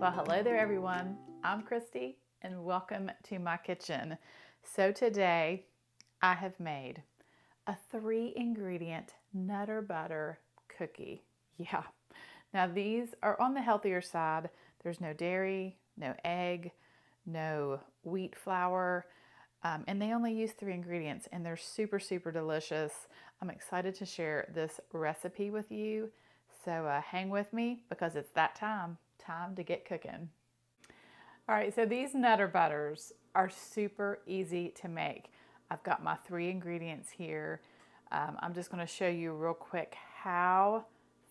Well, hello there everyone. I'm Christy and welcome to my kitchen. So today I have made a 3-ingredient Nutter Butter cookie. Yeah, now these are on the healthier side. There's no dairy, no egg, no wheat flour, and they only use 3 ingredients and they're super, super delicious. I'm excited to share this recipe with you. So hang with me because it's that time to get cooking. All right, so these Nutter Butters are super easy to make. I've got my 3 ingredients here. I'm just going to show you real quick how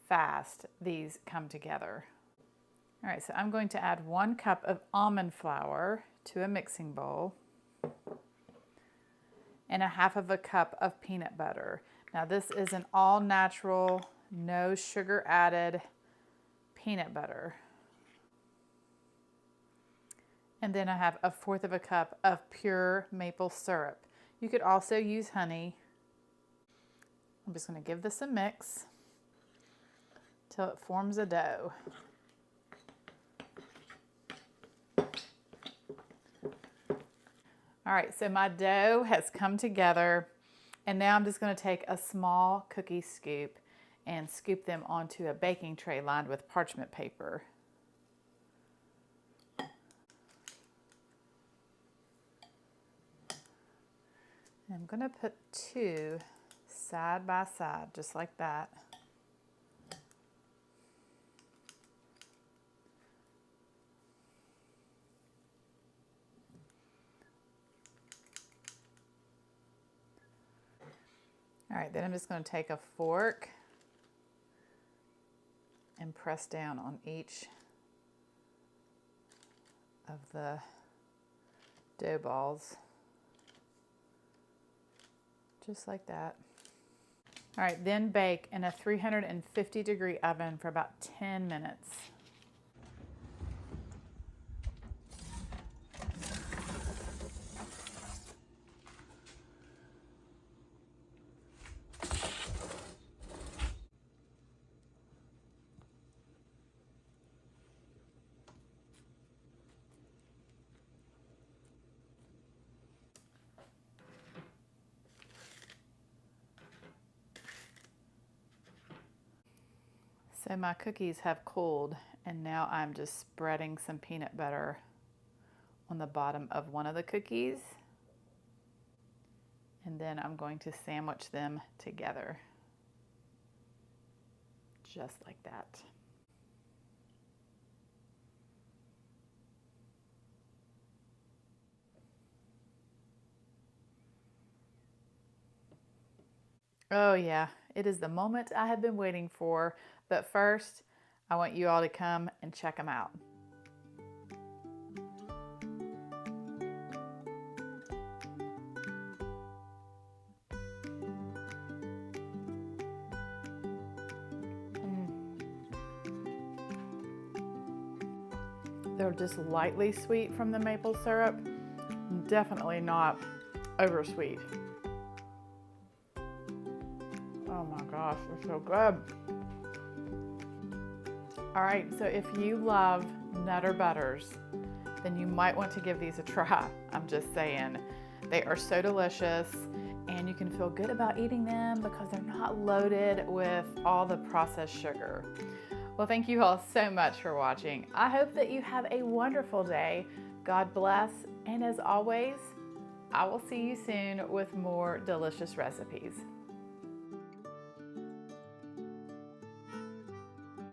fast these come together. All right, so I'm going to add 1 cup of almond flour to a mixing bowl and 1/2 cup of peanut butter. Now this is an all natural, no sugar added peanut butter. And then I have 1/4 cup of pure maple syrup. You could also use honey. I'm just going to give this a mix till it forms a dough. All right, so my dough has come together, and now I'm just going to take a small cookie scoop and scoop them onto a baking tray lined with parchment paper. I'm going to put 2 side by side, just like that. All right, then I'm just going to take a fork and press down on each of the dough balls. Just like that. All right, then bake in a 350-degree oven for about 10 minutes. So my cookies have cooled, and now I'm just spreading some peanut butter on the bottom of one of the cookies. And then I'm going to sandwich them together. Just like that. Oh yeah, it is the moment I have been waiting for. But first, I want you all to come and check them out. They're just lightly sweet from the maple syrup, definitely not oversweet. Oh my gosh, they're so good. All right, so if you love Nutter Butters, then you might want to give these a try. I'm just saying. They are so delicious, and you can feel good about eating them because they're not loaded with all the processed sugar. Well, thank you all so much for watching. I hope that you have a wonderful day. God bless, and as always, I will see you soon with more delicious recipes.